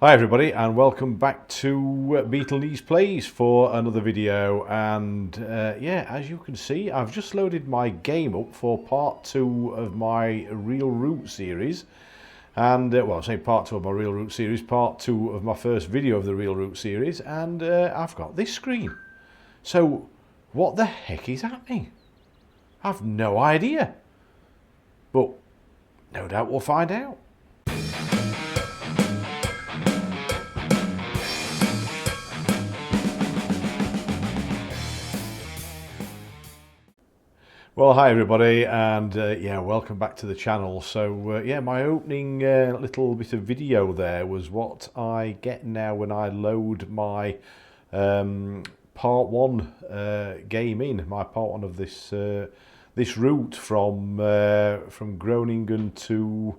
Hi everybody and welcome back to Beetle Knees Plays for another video, and yeah, as you can see I've just loaded my game up for part 2 of my Real Route series, and well, I say part 2 of my Real Route series, part 2 of my first video of the Real Route series, and I've got this screen. So what the heck is happening? I've no idea, but no doubt we'll find out. Well, hi everybody, and yeah, welcome back to the channel. So yeah, my opening little bit of video there was what I get now when I load my part 1 game in, my part 1 of this this route from Groningen to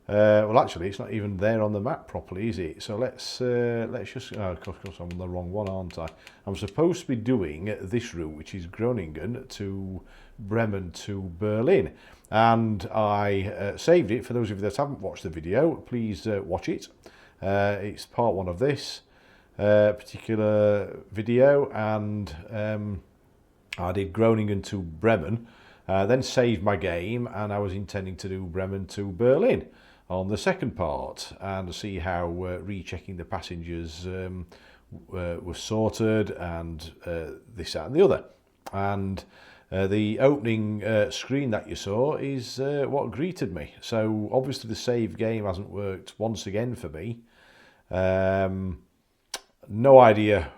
well, actually it's not even there on the map properly, is it? So let's just, oh, of course I'm on the wrong one, aren't I? I'm supposed to be doing this route, which is Groningen to Bremen to Berlin, and I saved it. For those of you that haven't watched the video, please watch it. It's part 1 of this particular video, and I did Groningen to Bremen, then saved my game, and I was intending to do Bremen to Berlin on the second part and see how rechecking the passengers was sorted, and this, that and the other. And the opening screen that you saw is what greeted me. So obviously the save game hasn't worked once again for me. No idea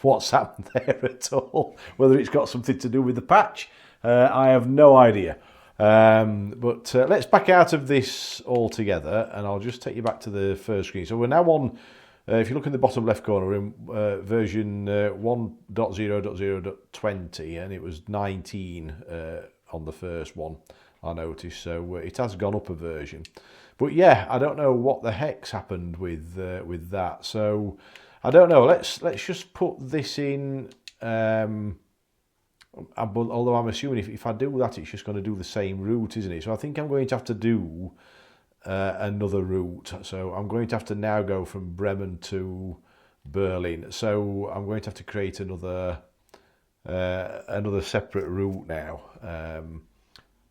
what's happened there at all, whether it's got something to do with the patch. I have no idea. But let's back out of this altogether, and I'll just take you back to the first screen. So we're now on, if you look in the bottom left corner, we're in version 1.0.0.20, and it was 19 on the first one, I noticed. So it has gone up a version. But yeah, I don't know what the heck's happened with that. So I don't know. Let's just put this in. Although I'm assuming if I do that, it's just going to do the same route, isn't it? So I think I'm going to have to do another route. So I'm going to have to now go from Bremen to Berlin. So I'm going to have to create another separate route now,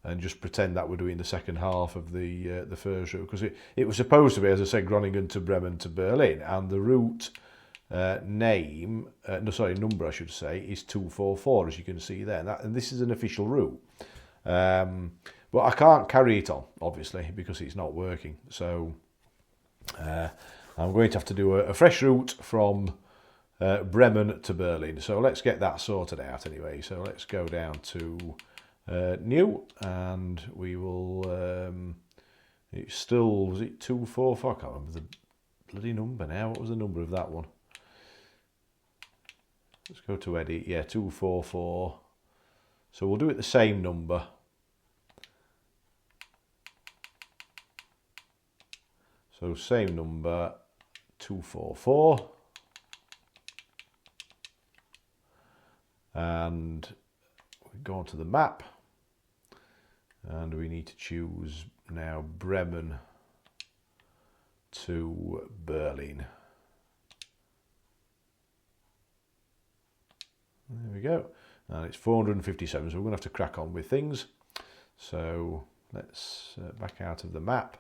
and just pretend that we're doing the second half of the first route, because it was supposed to be, as I said, Groningen to Bremen to Berlin, and the route number I should say, is 244, as you can see there, and this is an official route, but I can't carry it on, obviously, because it's not working. So I'm going to have to do a fresh route from Bremen to Berlin. So let's get that sorted out anyway. So let's go down to new, and we will it's still, was it 244? I can't remember the bloody number now. What was the number of that one? Let's go to edit. Yeah, 244. So we'll do it the same number. So same number, 244. And we go on to the map, and we need to choose now Bremen to Berlin. There we go, and it's 457, so we're going to have to crack on with things. So let's back out of the map,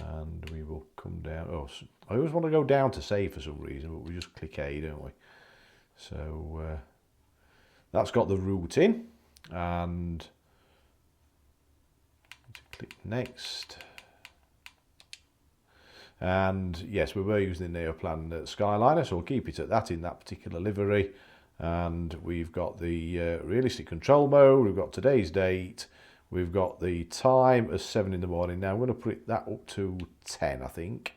and we will come down. Oh, I always want to go down to save for some reason, but we just click A, don't we? So that's got the route in, and click next. And yes, we were using the Neoplan Skyliner, so we'll keep it at that, in that particular livery. And we've got the realistic control mode, we've got today's date, we've got the time as 7 in the morning. Now I'm going to put that up to 10, I think,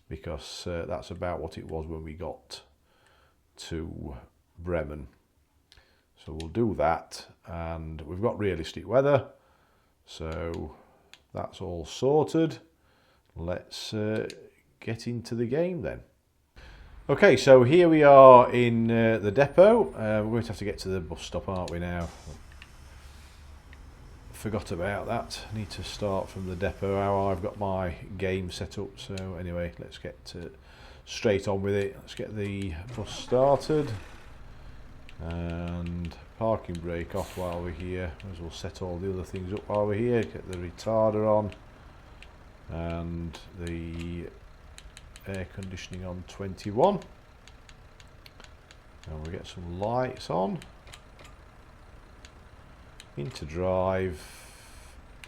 because that's about what it was when we got to Bremen. So we'll do that, and we've got realistic weather, so that's all sorted. Let's get into the game then. Okay, so here we are in the depot. We're going to have to get to the bus stop, aren't we now? forgot about that. I need to start from the depot, how I've got my game set up. So anyway, let's get straight on with it. Let's get the bus started. And parking brake off while we're here. Might as well set all the other things up while we're here. Get the retarder on. And the air conditioning on 21. And we'll get some lights on. Into drive.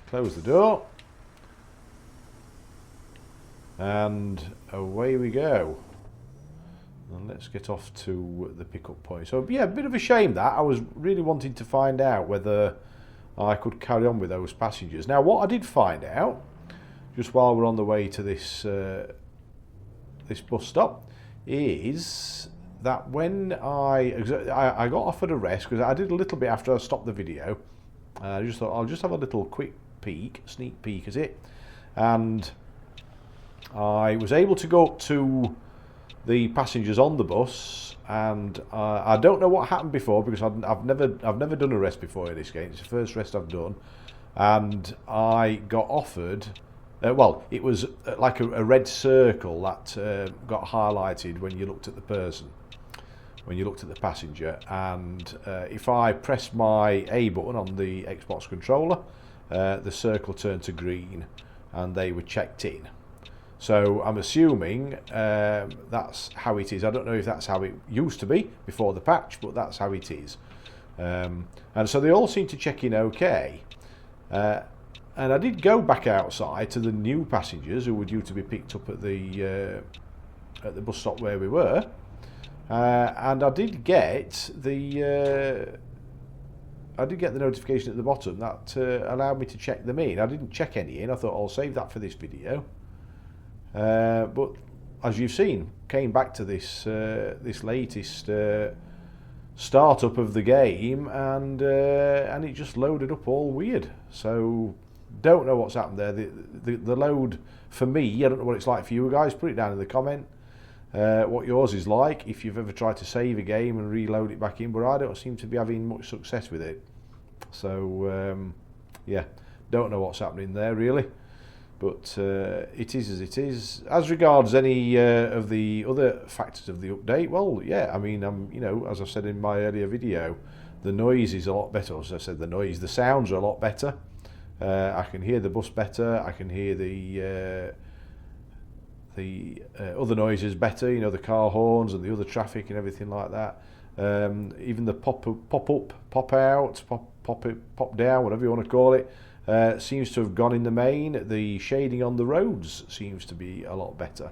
Close the door. And away we go. And let's get off to the pickup point. So yeah, a bit of a shame that. I was really wanting to find out whether I could carry on with those passengers. Now what I did find out, just while we're on the way to this this bus stop, is that when I got offered a rest, because I did a little bit after I stopped the video. I just thought I'll just have a little quick peek, sneak peek at it. And I was able to go up to the passengers on the bus, and I don't know what happened before, because I've never done a rest before in this game. It's the first rest I've done, and I got offered. Well, it was like a red circle that got highlighted when you looked at the person, when you looked at the passenger, and if I pressed my A button on the Xbox controller, the circle turned to green, and they were checked in. So I'm assuming that's how it is. I don't know if that's how it used to be before the patch, but that's how it is. And so they all seem to check in okay. And I did go back outside to the new passengers who were due to be picked up at the bus stop where we were. And I did get the notification at the bottom that allowed me to check them in. I didn't check any in. I thought I'll save that for this video. But as you've seen, came back to this this latest startup of the game, and it just loaded up all weird. So don't know what's happened there. The load for me, I don't know what it's like for you guys. Put it down in the comment what yours is like, if you've ever tried to save a game and reload it back in. But I don't seem to be having much success with it. So yeah, don't know what's happening there really. But it is as it is. As regards any of the other factors of the update, well, yeah, I mean, you know, as I said in my earlier video, the noise is a lot better. As I said, the sounds are a lot better. I can hear the bus better. I can hear the other noises better. You know, the car horns and the other traffic and everything like that. Even the pop up, pop out, pop down, whatever you want to call it. Seems to have gone in the main. The shading on the roads seems to be a lot better.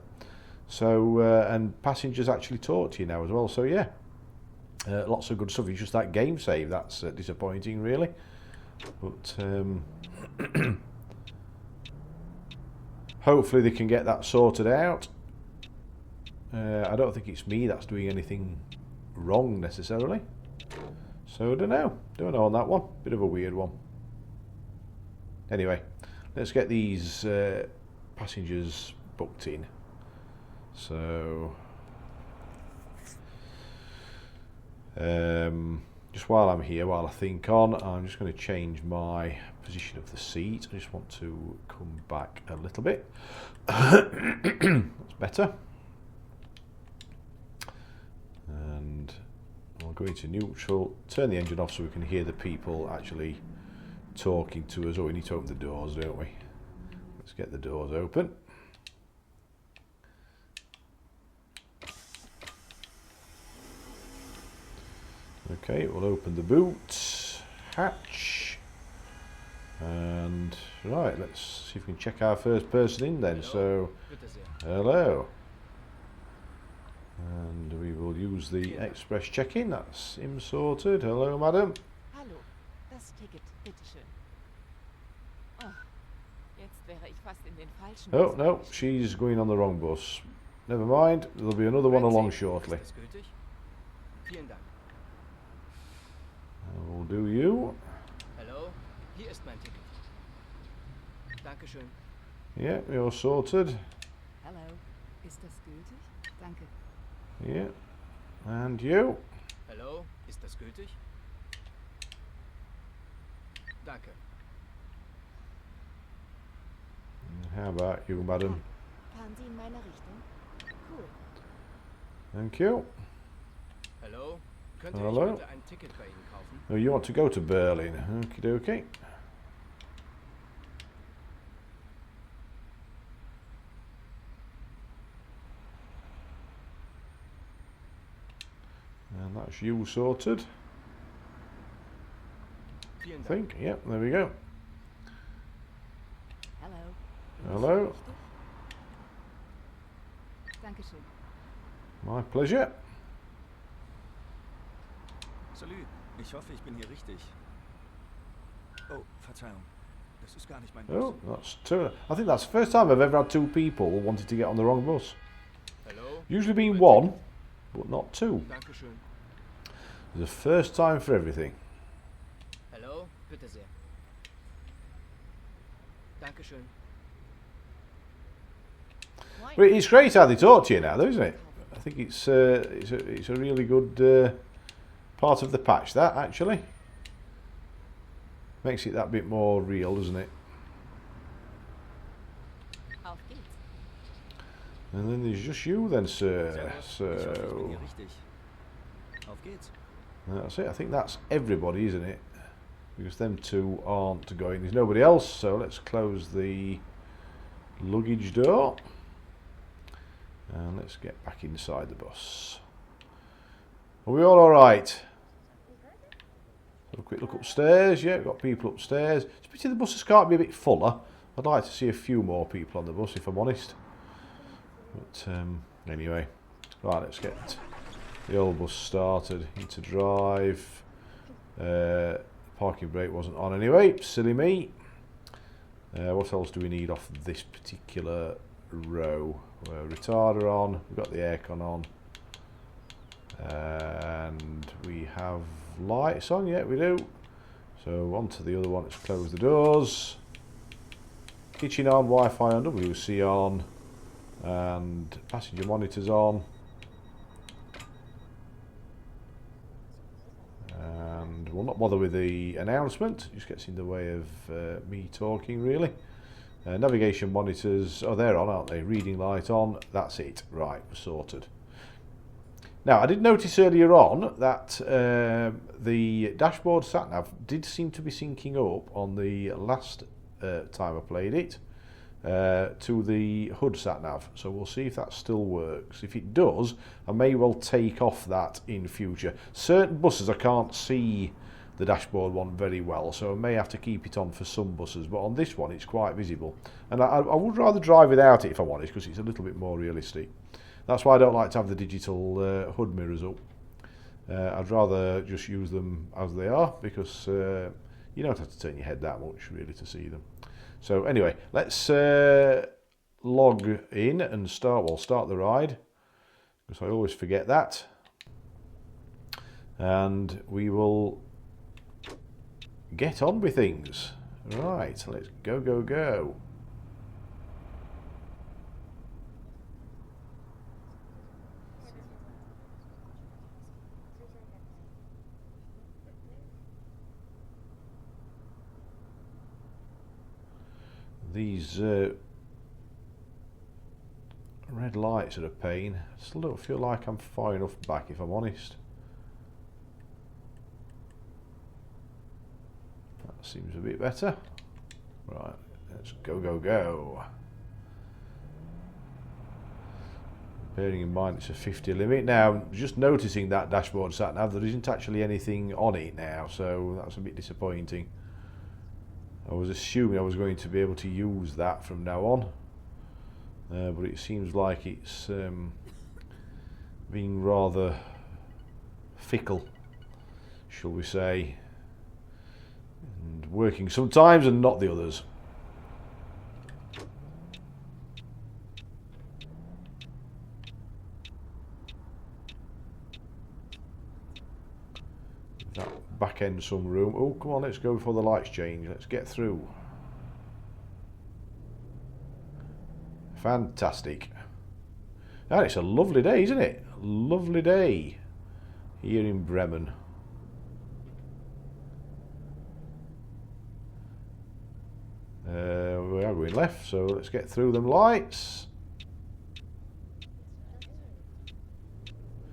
So and passengers actually talk to you now as well. So yeah, lots of good stuff. It's just that game save that's disappointing, really. But hopefully they can get that sorted out. I don't think it's me that's doing anything wrong necessarily. So I don't know on that one. Bit of a weird one. Anyway, let's get these passengers booked in. So, just while I'm here, while I think on, I'm just going to change my position of the seat. I just want to come back a little bit. That's better. And I'll go into neutral, turn the engine off so we can hear the people actually talking to us. Oh, we need to open the doors, don't we? Let's get the doors open. Okay, we'll open the boot hatch, and right, let's see if we can check our first person in then. So hello, and we will use the express check-in. That's him sorted. Hello, madam. Hallo, das Ticket, bitteschön. Oh, jetzt wäre ich fast in den falschen Oh Bus no, eingestiegen. she's going on the wrong bus. Never mind, there'll be another one along shortly. I will do you. Hello, hier ist mein Ticket. Dankeschön. Yeah, you're sorted. Hello, ist das gültig? Danke. Yeah, and you. Hello, ist das gültig? Danke. how about you, madam? Fahren Sie in meine Richtung? Cool. Thank you. Hallo? Könnte Hallo? ich bitte ein Ticket bei Ihnen kaufen? Oh, you want to go to Berlin? Okie dokie. And that's you sorted. Vielen I Dank. think. Yep, there we go. Hello. Hello. Dankeschön. My pleasure. Salut, ich hoffe, ich bin hier richtig. Oh, Verzeihung. Das ist gar nicht mein Bus. Oh, that's two. I think that's the first time I've ever had two people wanting to get on the wrong bus. Hallo? Usually been one, but not two. Dankeschön. There's a first time for everything. Hallo? Bitte sehr. Dankeschön. But it's great how they talk to you now, though, isn't it? I think it's a really good part of the patch, that actually makes it that bit more real, doesn't it? Auf geht's. And then there's just you then, sir. Servus, ich hoffe, ich bin So hier richtig. Auf geht's. that's it. I think that's everybody, isn't it? Because them two aren't going. There's nobody else, so let's close the luggage door. And let's get back inside the bus. Are we all alright? Have a quick look upstairs. Yeah, we've got people upstairs. It's a pity the buses can't be a bit fuller. I'd like to see a few more people on the bus, if I'm honest. But anyway, right, let's get the old bus started. Into drive. Parking brake wasn't on anyway. Silly me. What else do we need off this particular row? Retarder on. We've got the aircon on. And we have lights on. Yeah, we do. So on to the other one. Let's close the doors. Kitchen on. Wi-Fi on. WC on. And passenger monitors on. And we'll not bother with the announcement. It just gets in the way of me talking, really. Navigation monitors, oh, they're on, aren't they? Reading light on, that's it. Right, we're sorted. Now, I did notice earlier on that the dashboard sat-nav did seem to be syncing up on the last time I played it to the HUD sat-nav. So we'll see if that still works. If it does, I may well take off that in future. Certain buses I can't see the dashboard one very well, so I may have to keep it on for some buses, but on this one it's quite visible. And I would rather drive without it, if I'm honest, because it's a little bit more realistic. That's why I don't like to have the digital HUD mirrors up. I'd rather just use them as they are, because you don't have to turn your head that much really to see them. So anyway, let's log in and start the ride, because I always forget that. And we will get on with things. Right, let's go. These red lights are a pain. I still don't feel like I'm far enough back, if I'm honest. That seems a bit better. Right, let's go. Bearing in mind it's a 50 limit. Now, just noticing that dashboard sat-nav, there isn't actually anything on it now, so that's a bit disappointing. I was assuming I was going to be able to use that from now on, but it seems like it's being rather fickle, shall we say, and working sometimes and not the others. That back end some room. Oh, come on, let's go before the lights change. Let's get through. Fantastic. And it's a lovely day, isn't it? Lovely day here in Bremen. We are going left, so let's get through them lights.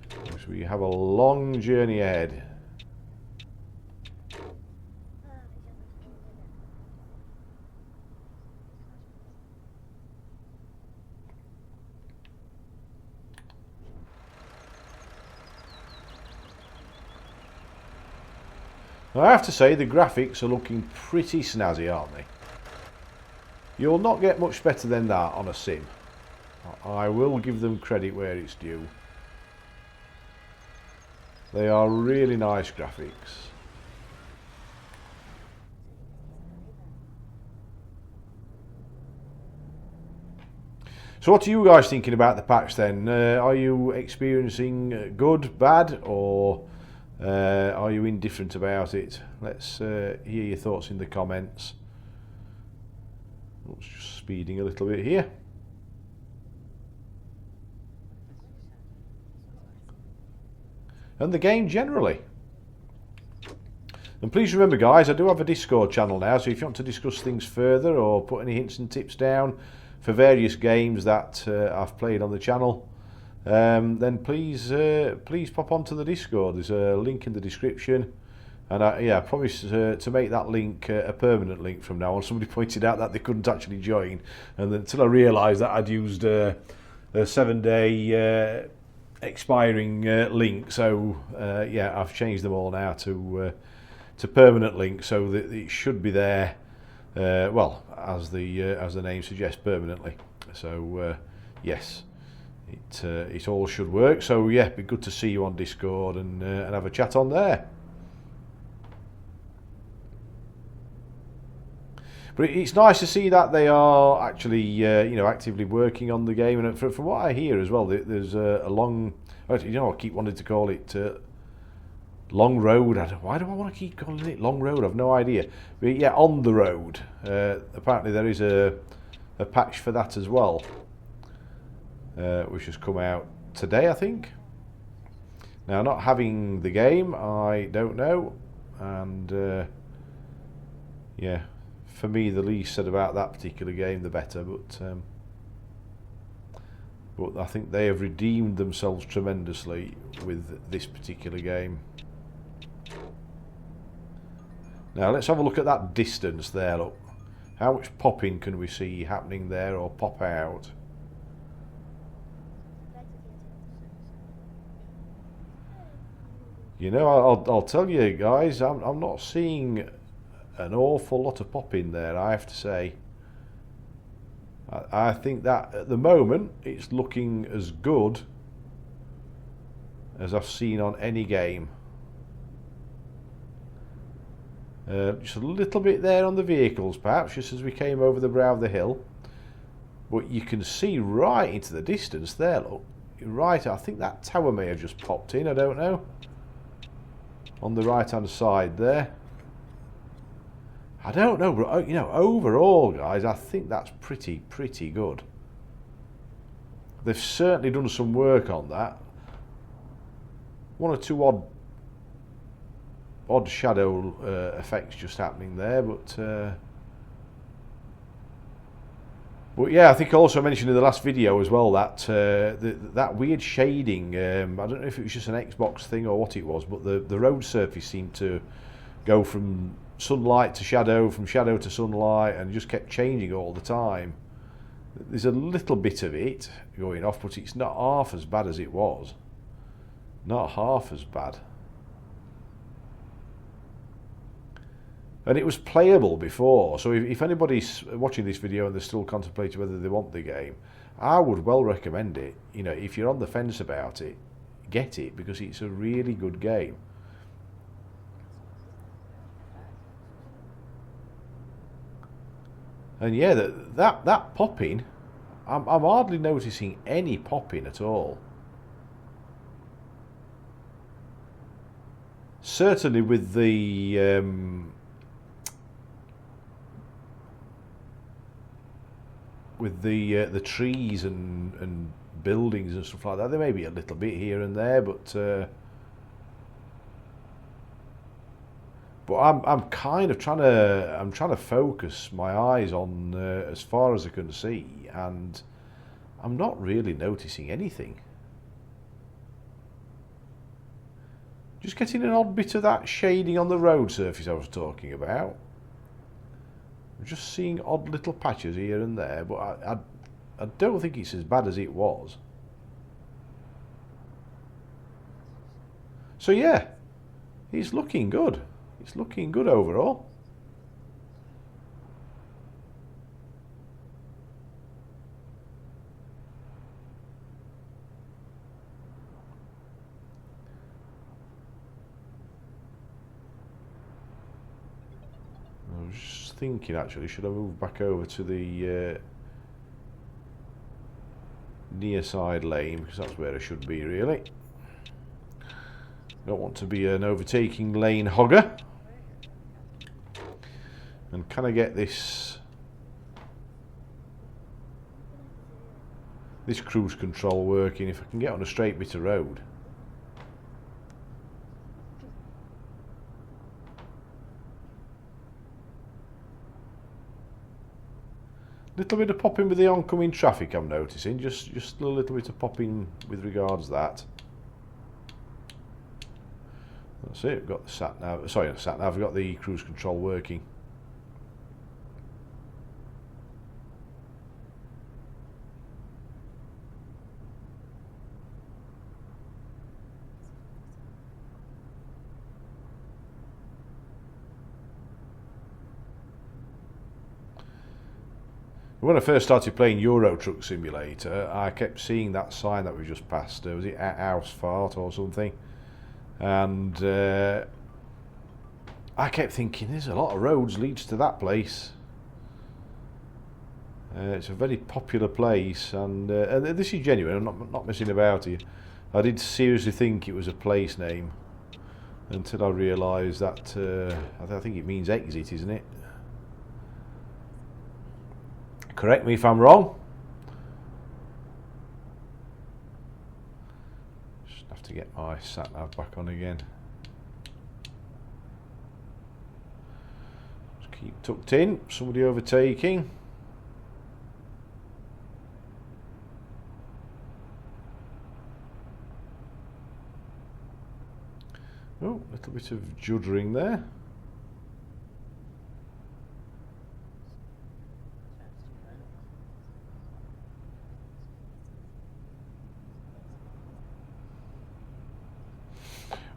So we have a long journey ahead. I have to say the graphics are looking pretty snazzy, aren't they? You'll not get much better than that on a sim. I will give them credit where it's due. They are really nice graphics. So what are you guys thinking about the patch then? Are you experiencing good, bad, or are you indifferent about it? Let's hear your thoughts in the comments. Let's just speeding a little bit here. And the game generally. And please remember guys, I do have a Discord channel now, so if you want to discuss things further or put any hints and tips down for various games that I've played on the channel, then please pop onto the Discord. There's a link in the description, and I promise to make that link a permanent link from now on. Somebody pointed out that they couldn't actually join, and until I realised that I'd used a 7-day expiring link, so yeah, I've changed them all now to permanent link, so that it should be there. Well, as the name suggests, permanently. So yes. It all should work, so yeah, be good to see you on Discord and have a chat on there. But it's nice to see that they are actually you know, actively working on the game, and from what I hear as well, there's a long, you know, I keep wanting to call it Long Road. Why do I want to keep calling it Long Road? I've no idea. But yeah, On the Road. Apparently there is a patch for that as well. Which has come out today, I think. Now, not having the game, I don't know, and yeah, for me, the least said about that particular game, the better. But I think they have redeemed themselves tremendously with this particular game. Now, let's have a look at that distance there. Look, how much popping can we see happening there, or pop out? You know, I'll tell you guys, I'm not seeing an awful lot of pop in there, I have to say. I think that at the moment it's looking as good as I've seen on any game. Just a little bit there on the vehicles perhaps, just as we came over the brow of the hill. But you can see right into the distance there, look. Right, I think that tower may have just popped in, I don't know. On the right hand side there. I don't know, but you know, overall guys, I think that's pretty good. They've certainly done some work on that. One or two odd shadow effects just happening there, but yeah, I think I also mentioned in the last video as well that that weird shading, I don't know if it was just an Xbox thing or what it was, but the road surface seemed to go from sunlight to shadow, from shadow to sunlight, and just kept changing all the time. There's a little bit of it going off, but it's not half as bad as it was. Not half as bad. And it was playable before, so if anybody's watching this video and they're still contemplating whether they want the game, I would well recommend it. You know, if you're on the fence about it, get it, because it's a really good game. And yeah, that popping, I'm hardly noticing any popping at all. Certainly with the trees and buildings and stuff like that, there may be a little bit here and there, but But I'm kind of trying to focus my eyes on as far as I can see, and I'm not really noticing anything. Just getting an odd bit of that shading on the road surface I was talking about. I'm just seeing odd little patches here and there, but I don't think it's as bad as it was. So yeah, it's looking good. It's looking good overall. I was just thinking, actually, should I move back over to the near side lane, because that's where I should be, really. Don't want to be an overtaking lane hogger. And can I get this cruise control working if I can get on a straight bit of road? Little bit of popping with the oncoming traffic, I'm noticing. Just a little bit of popping with regards to that. That's it. We've got the sat nav. Sorry, the sat nav. We've got the cruise control working. When I first started playing Euro Truck Simulator, I kept seeing that sign that we just passed. Was it Ausfahrt or something? And I kept thinking, there's a lot of roads leads to that place. It's a very popular place, and this is genuine. I'm not messing about here. I did seriously think it was a place name until I realised that I think it means exit, isn't it? Correct me if I'm wrong. Just have to get my sat nav back on again. Just keep tucked in. Somebody overtaking. Oh, a little bit of juddering there.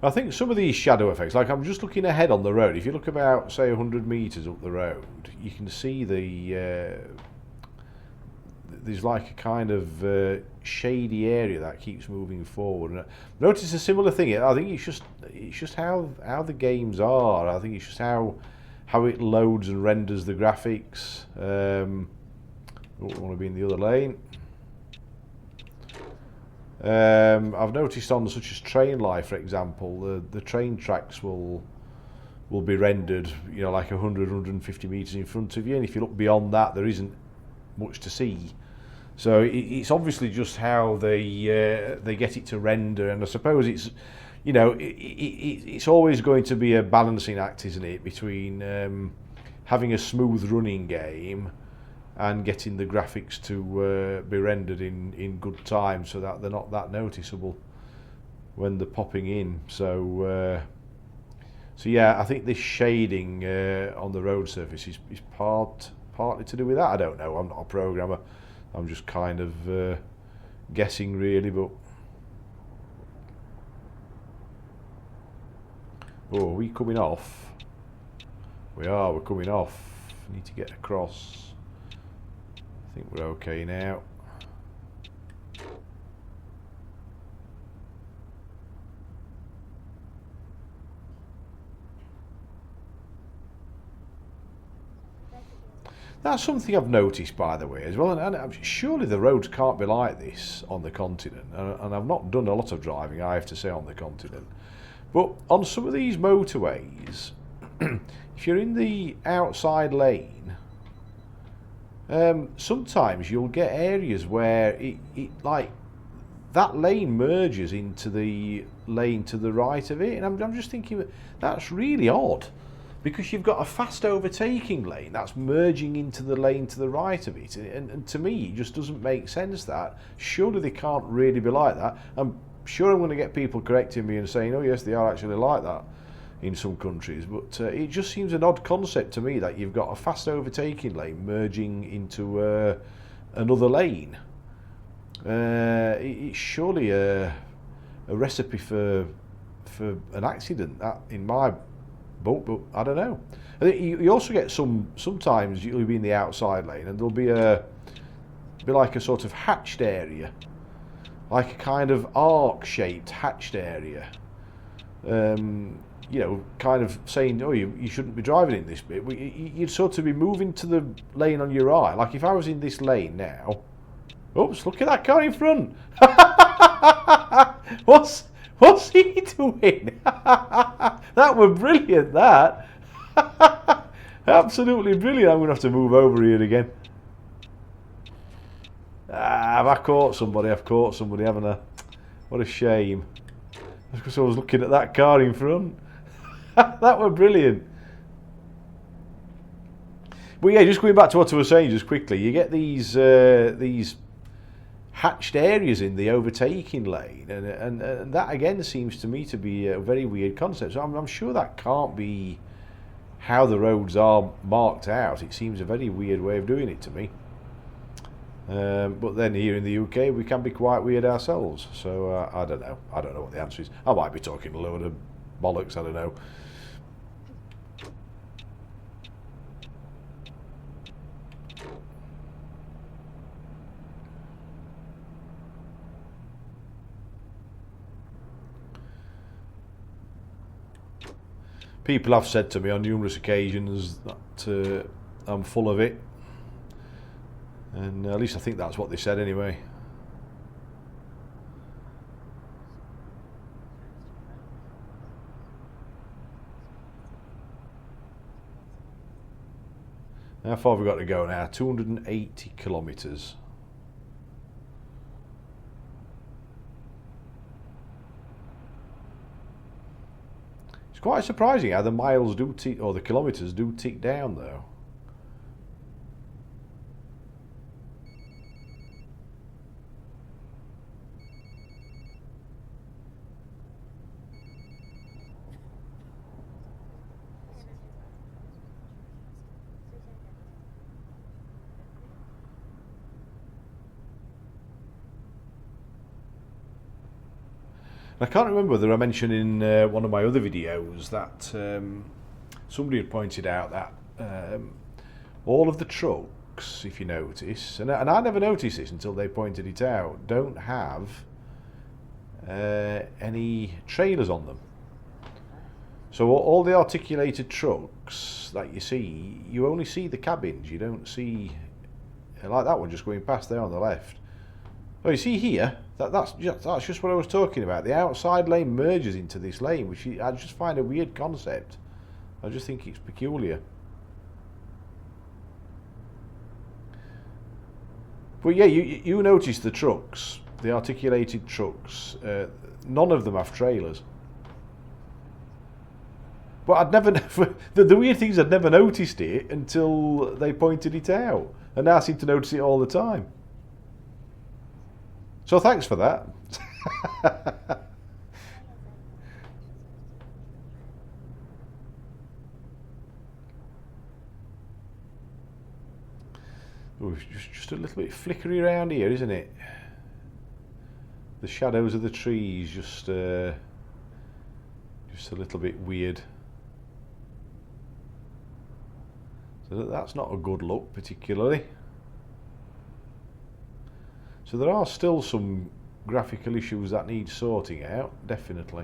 I think some of these shadow effects, like I'm just looking ahead on the road, if you look about, say, 100 metres up the road, you can see there's like a kind of shady area that keeps moving forward. And notice a similar thing. I think it's just how the games are. I think it's just how it loads and renders the graphics. I want to be in the other lane. I've noticed on such as Train Life, for example, the train tracks will be rendered, you know, like 100-150 metres in front of you, and if you look beyond that, there isn't much to see. So it's obviously just how they get it to render, and I suppose it's, you know, it's always going to be a balancing act, isn't it, between having a smooth running game and getting the graphics to be rendered in good time so that they're not that noticeable when they're popping in. So yeah, I think this shading on the road surface is partly to do with that. I don't know, I'm not a programmer. I'm just kind of guessing really, but... Oh, are we coming off? We're coming off. Need to get across. I think we're okay now. That's something I've noticed, by the way, as well, and surely the roads can't be like this on the continent, and I've not done a lot of driving, I have to say, on the continent, but on some of these motorways, if you're in the outside lane, sometimes you'll get areas where it like that lane merges into the lane to the right of it, and I'm just thinking that's really odd. because you've got a fast overtaking lane that's merging into the lane to the right of it, and to me it just doesn't make sense. That surely they can't really be like that. I'm sure I'm going to get people correcting me and saying, oh yes, they are actually like that in some countries, but it just seems an odd concept to me that you've got a fast overtaking lane merging into another lane. It's surely a recipe for an accident, that in my book, but I don't know. I think you also get sometimes you'll be in the outside lane and there'll be like a sort of hatched area, like a kind of arc-shaped hatched area. You know, kind of saying, oh, you shouldn't be driving in this bit. You'd sort of be moving to the lane on your right. Like if I was in this lane now, oops, look at that car in front. What's he doing? That was brilliant, that. Absolutely brilliant. I'm going to have to move over here again. Have I caught somebody? I've caught somebody, haven't I? What a shame. Because I was looking at that car in front. That was brilliant. But yeah, just going back to what I was saying just quickly, you get these hatched areas in the overtaking lane, and that again seems to me to be a very weird concept. So I'm sure that can't be how the roads are marked out. It seems a very weird way of doing it to me. But then here in the UK we can be quite weird ourselves. So I don't know. I don't know what the answer is. I might be talking a load of bollocks. I don't know. People have said to me on numerous occasions that I'm full of it, and at least I think that's what they said anyway. How far have we got to go now? 280 kilometres. It's quite surprising how the miles do tick, or the kilometres do tick down though. I can't remember whether I mentioned in one of my other videos that somebody had pointed out that all of the trucks, if you notice, and I never noticed this until they pointed it out, don't have any trailers on them. So all the articulated trucks that you see, you only see the cabins. You don't see, like that one just going past there on the left. Oh, you see here, that's just what I was talking about. The outside lane merges into this lane, which I just find a weird concept. I just think it's peculiar. But yeah, you notice the trucks, the articulated trucks, none of them have trailers. But I'd never the weird thing is I'd never noticed it until they pointed it out, and now I seem to notice it all the time. So thanks for that. Ooh, just a little bit flickery around here, isn't it? The shadows of the trees just a little bit weird. So that's not a good look particularly. So there are still some graphical issues that need sorting out, definitely.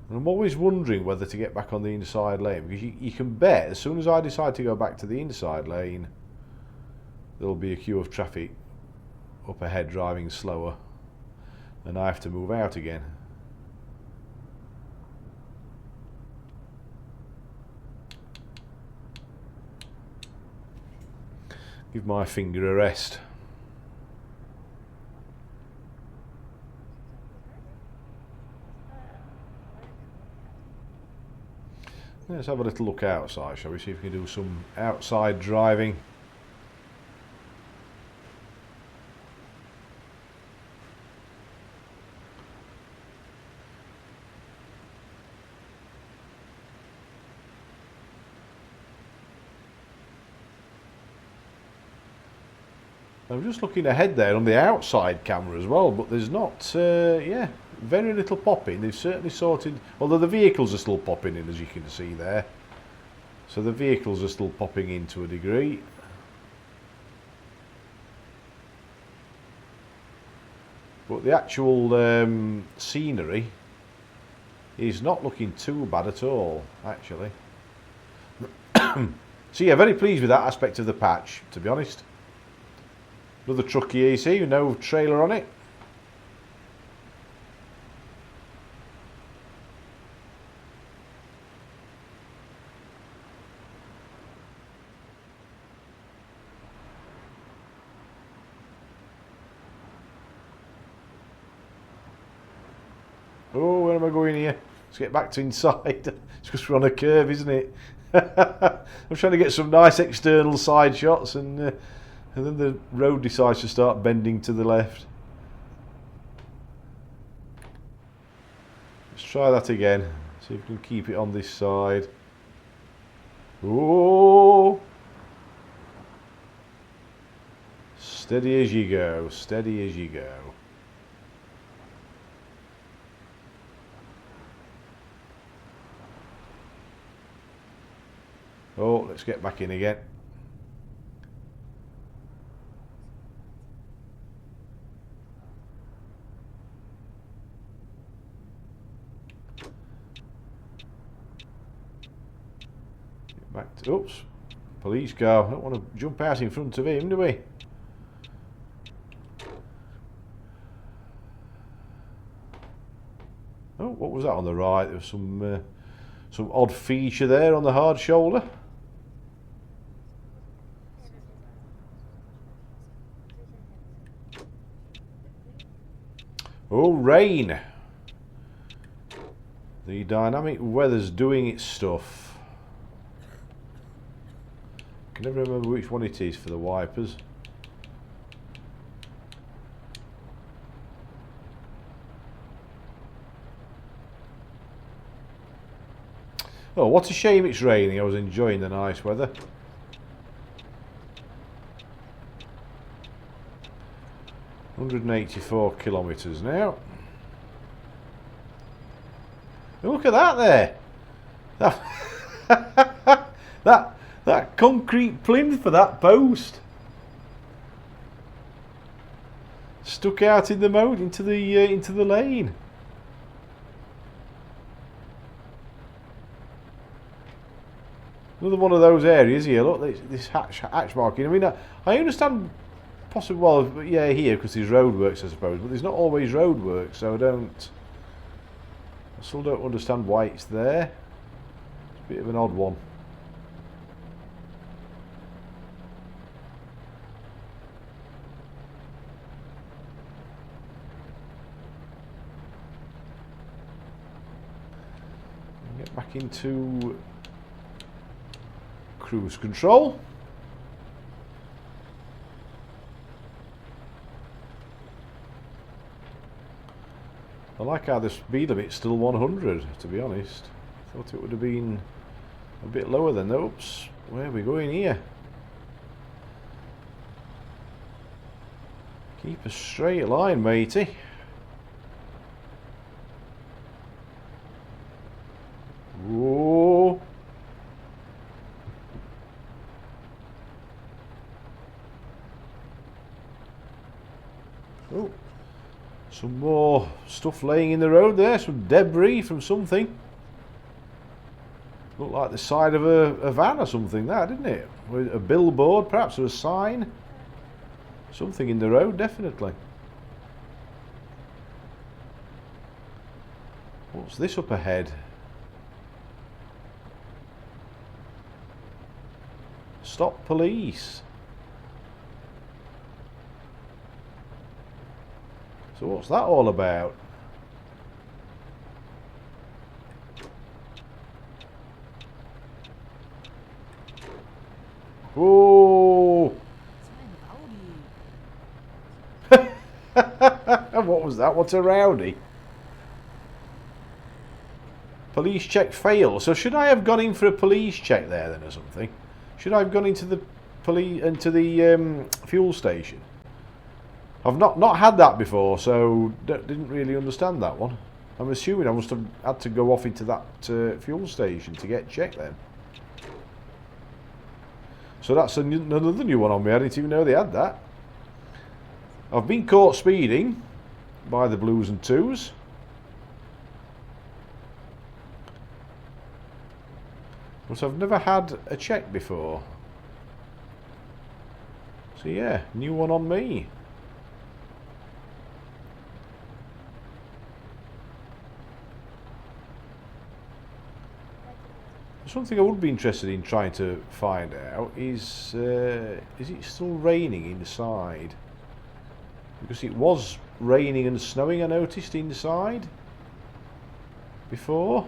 And I'm always wondering whether to get back on the inside lane, because you can bet as soon as I decide to go back to the inside lane, there'll be a queue of traffic up ahead driving slower, and I have to move out again. Give my finger a rest. Let's have a little look outside, shall we? See if we can do some outside driving. I'm just looking ahead there on the outside camera as well, but there's not, yeah, very little popping. They've certainly sorted, although the vehicles are still popping in, as you can see there. So the vehicles are still popping in to a degree. But the actual scenery is not looking too bad at all, actually. So yeah, very pleased with that aspect of the patch, to be honest. Another truck here, you see, no trailer on it. Oh, where am I going here? Let's get back to inside. It's because we're on a curve, isn't it? I'm trying to get some nice external side shots, and then the road decides to start bending to the left. Let's try that again. See if we can keep it on this side. Oh! Steady as you go, steady as you go. Oh, let's get back in again. Get back to, oops, police car. Don't want to jump out in front of him, do we? Oh, what was that on the right? There was some odd feature there on the hard shoulder. Oh, rain. The dynamic weather's doing its stuff. I can never remember which one it is for the wipers. Oh, what a shame it's raining. I was enjoying the nice weather. ...184 kilometres now. Oh, look at that there! That concrete plinth for that post stuck out in the mode into the lane. Another one of those areas here. Look, this hatch marking. I mean, I understand possibly, well, yeah, here because there's roadworks, I suppose, but there's not always roadworks, so I still don't understand why it's there. It's a bit of an odd one. Get back into cruise control. I like how the speed limit's still 100, to be honest. I thought it would have been a bit lower than that. Oops, where are we going here? Keep a straight line, matey. Whoa. Oh, some more stuff laying in the road there, some debris from something. Looked like the side of a van or something, that, didn't it? With a billboard, perhaps, or a sign. Something in the road, definitely. What's this up ahead? Stop police. So what's that all about? Whoa! What was that? What's a rowdy? Police check failed. So should I have gone in for a police check there then, or something? Should I have gone into the fuel station? I've not had that before, so didn't really understand that one. I'm assuming I must have had to go off into that fuel station to get checked then. So that's another new one on me. I didn't even know they had that. I've been caught speeding by the blues and twos. But I've never had a check before. So yeah, new one on me. Something I would be interested in trying to find out is it still raining inside? Because it was raining and snowing, I noticed, inside before.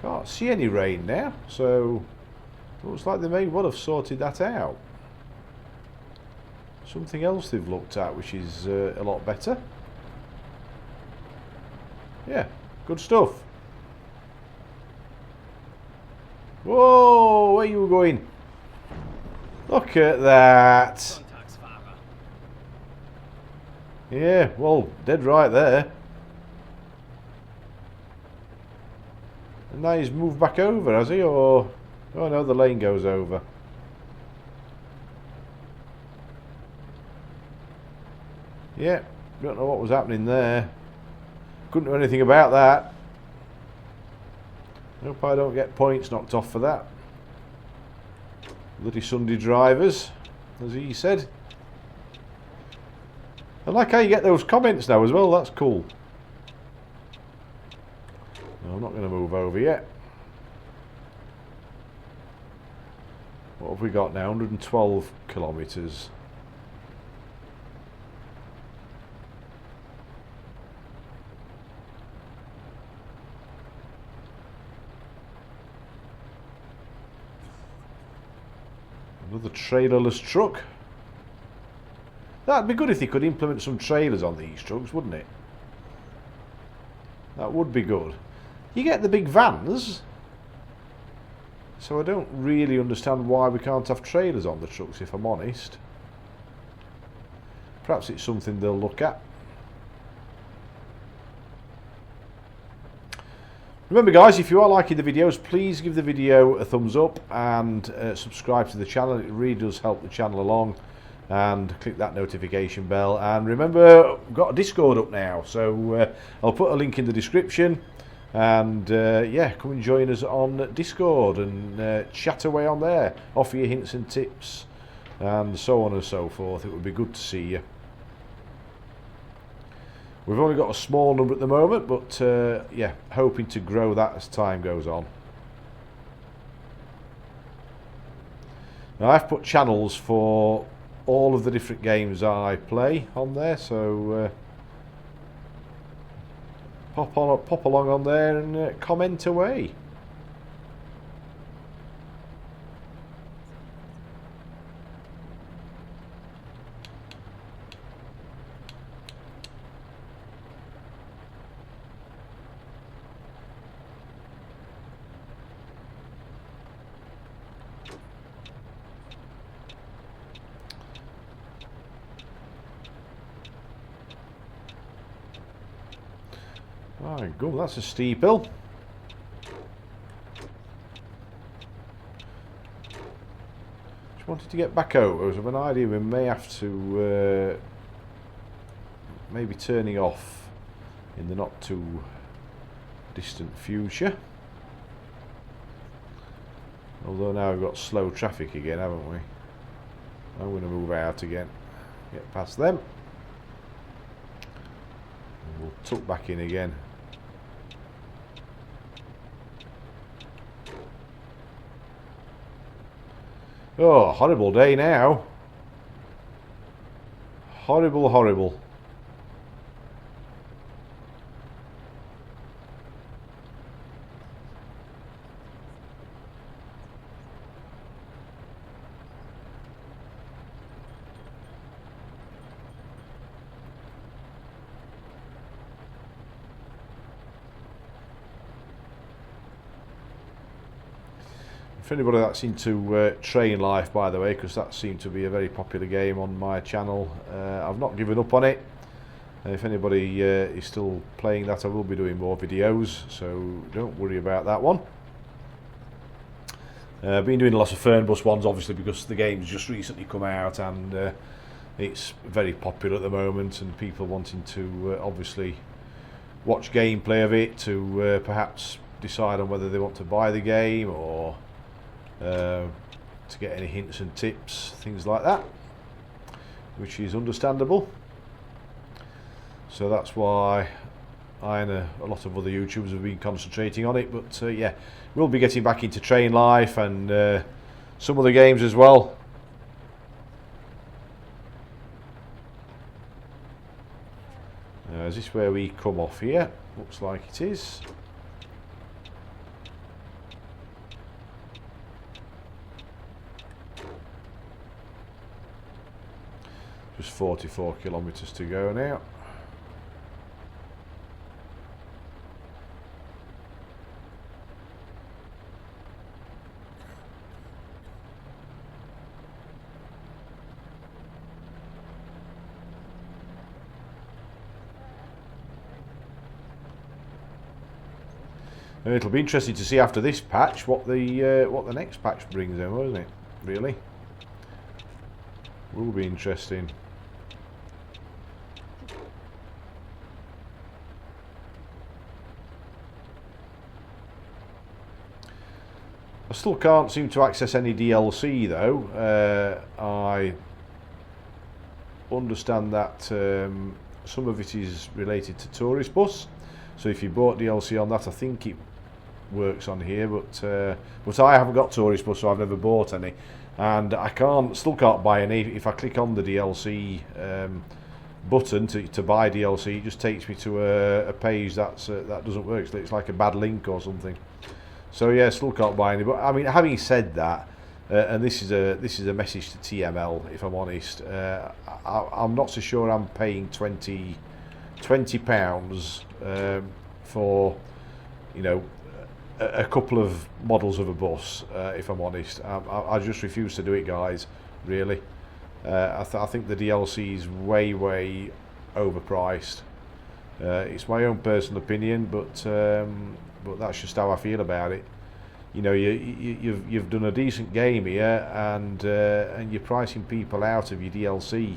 Can't see any rain now, so looks like they may well have sorted that out. Something else they've looked at which is a lot better. Yeah, good stuff. Whoa, where you were going? Look at that. Yeah, well, dead right there. And now he's moved back over, has he? Or, oh no, the lane goes over. Yeah, don't know what was happening there. Couldn't do anything about that. Hope I don't get points knocked off for that. Bloody Sunday drivers, as he said. I like how you get those comments now as well, that's cool. No, I'm not going to move over yet. What have we got now? 112 kilometres. Another trailerless truck. That'd be good if they could implement some trailers on these trucks, wouldn't it? That would be good. You get the big vans, so I don't really understand why we can't have trailers on the trucks, if I'm honest. Perhaps it's something they'll look at. Remember guys, if you are liking the videos, please give the video a thumbs up and subscribe to the channel. It really does help the channel along. And click that notification bell. And remember, we've got a Discord up now, so I'll put a link in the description. And yeah, come and join us on Discord and chat away on there. Offer your hints and tips and so on and so forth. It would be good to see you. We've only got a small number at the moment, but yeah, hoping to grow that as time goes on. Now I've put channels for all of the different games I play on there, so pop along on there and comment away. My God, that's a steep hill. Just wanted to get back over. I have an idea we may have to maybe turning off in the not too distant future. Although now we've got slow traffic again, haven't we? I'm going to move out again, get past them. And we'll tuck back in again. Oh, horrible day now. Horrible, horrible. For anybody that's into Train Life, by the way, because that seemed to be a very popular game on my channel, I've not given up on it. If anybody is still playing that, I will be doing more videos, so don't worry about that one. Been doing lots of Fernbus ones, obviously, because the game's just recently come out and it's very popular at the moment, and people wanting to obviously watch gameplay of it to perhaps decide on whether they want to buy the game or to get any hints and tips, things like that, which is understandable. So that's why I and a lot of other YouTubers have been concentrating on it. But yeah, we'll be getting back into Train Life and some other games as well. Is this where we come off here? Looks like it is. Just 44 kilometres to go now. And it'll be interesting to see after this patch what the next patch brings in, won't it? Really, will be interesting. I still can't seem to access any DLC though. I understand that some of it is related to Tourist Bus, so if you bought DLC on that, I think it works on here. But I haven't got Tourist Bus, so I've never bought any, and I still can't buy any. If I click on the DLC button to buy DLC, it just takes me to a page that doesn't work. So it's like a bad link or something. So yeah, still can't buy any. But I mean, having said that, and this is a message to TML, if I'm honest, I'm not so sure I'm paying £20 for, you know, a couple of models of a bus. If I'm honest, I just refuse to do it, guys. Really, I think the DLC is way overpriced. It's my own personal opinion, but that's just how I feel about it. You know, you've done a decent game here, and you're pricing people out of your DLC.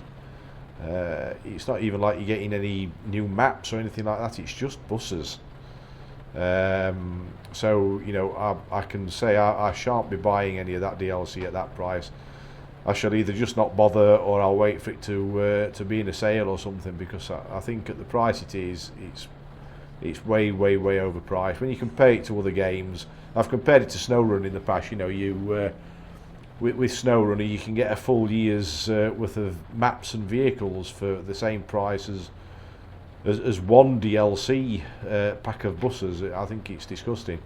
It's not even like you're getting any new maps or anything like that. It's just buses. So you know, I can say I shan't be buying any of that DLC at that price. I shall either just not bother, or I'll wait for it to be in a sale or something, because I think at the price it is, it's way overpriced when you compare it to other games. I've compared it to SnowRunner in the past. You know, with SnowRunner you can get a full year's worth of maps and vehicles for the same price as one DLC pack of buses. I think it's disgusting.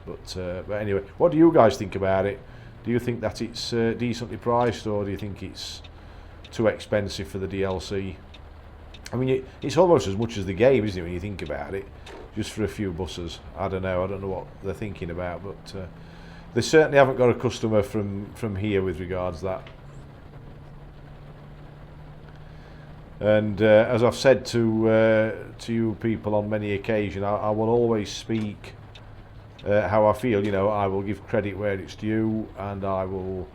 But anyway, what do you guys think about it? Do you think that it's decently priced, or do you think it's too expensive for the DLC? I mean, it's almost as much as the game, isn't it, when you think about it, just for a few buses. I don't know what they're thinking about, but they certainly haven't got a customer from here with regards to that. And as I've said to you people on many occasions, I will always speak how I feel. You know, I will give credit where it's due, and I will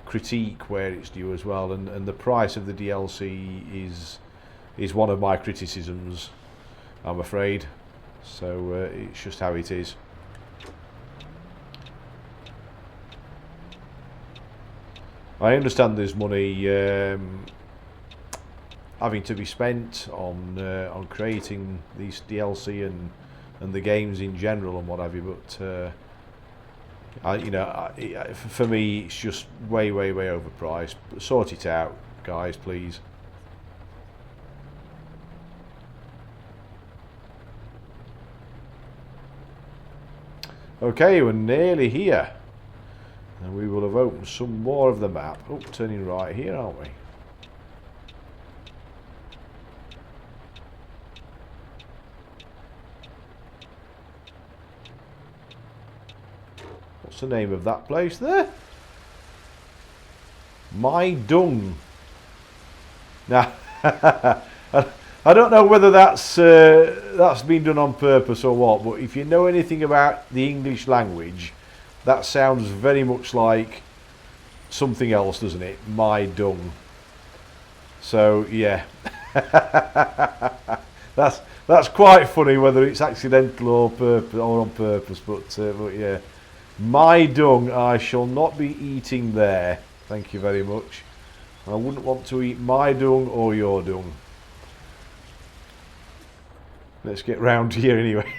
critique where it's due as well. And the price of the DLC is one of my criticisms, I'm afraid. So it's just how it is. I understand there's money having to be spent on creating these DLC and the games in general and what have you, but for me it's just way overpriced. Sort it out, guys, please. Okay, we're nearly here. And we will have opened some more of the map. Oh, turning right here, aren't we? What's the name of that place there? My Dung. Now, I don't know whether that's been done on purpose or what, but if you know anything about the English language, that sounds very much like something else, doesn't it? My Dung. So yeah, that's quite funny whether it's accidental or on purpose, but yeah, my dung. I shall not be eating there. Thank you very much. I wouldn't want to eat my dung or your dung. Let's get round here anyway.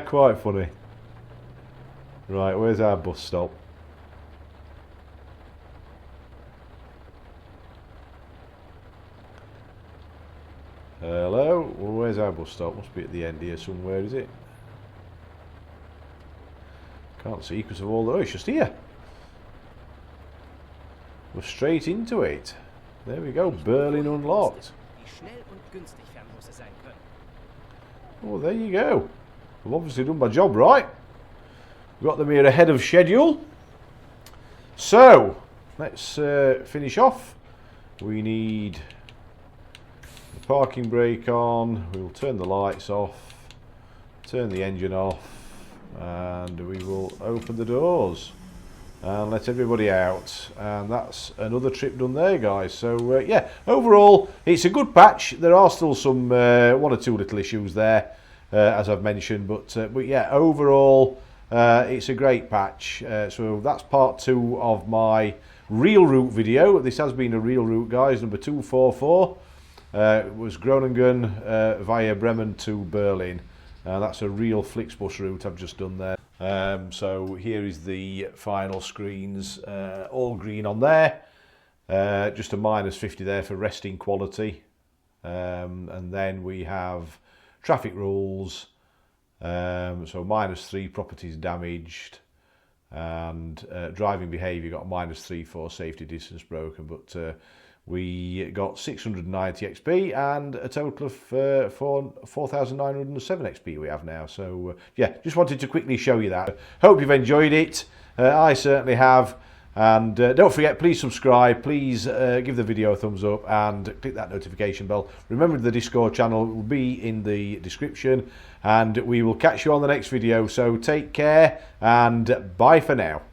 Quite funny. Right, where's our bus stop? Hello? Well, where's our bus stop? Must be at the end here somewhere, is it? Can't see because of all the... Oh, it's just here. We're straight into it. There we go, Berlin unlocked. Oh, there you go. I've obviously done my job right. Got them here ahead of schedule. So, let's finish off. We need the parking brake on. We'll turn the lights off. Turn the engine off. And we will open the doors. And let everybody out, and that's another trip done there, guys. So yeah, overall it's a good patch. There are still some one or two little issues there, as I've mentioned, but yeah, overall it's a great patch. So that's part 2 of my real route video. This has been a real route, guys, number 244. It was Groningen via Bremen to Berlin. That's a real Flixbus route I've just done there. So here is the final screens, all green on there, just a -50 there for resting quality, and then we have traffic rules, so -3 properties damaged, and driving behaviour got a -3 for safety distance broken, but we got 690 XP and a total of 4,907 XP we have now. So yeah, just wanted to quickly show you that. Hope you've enjoyed it. I certainly have. And don't forget, please subscribe, please give the video a thumbs up and click that notification bell. Remember, the Discord channel will be in the description, and we will catch you on the next video. So take care and bye for now.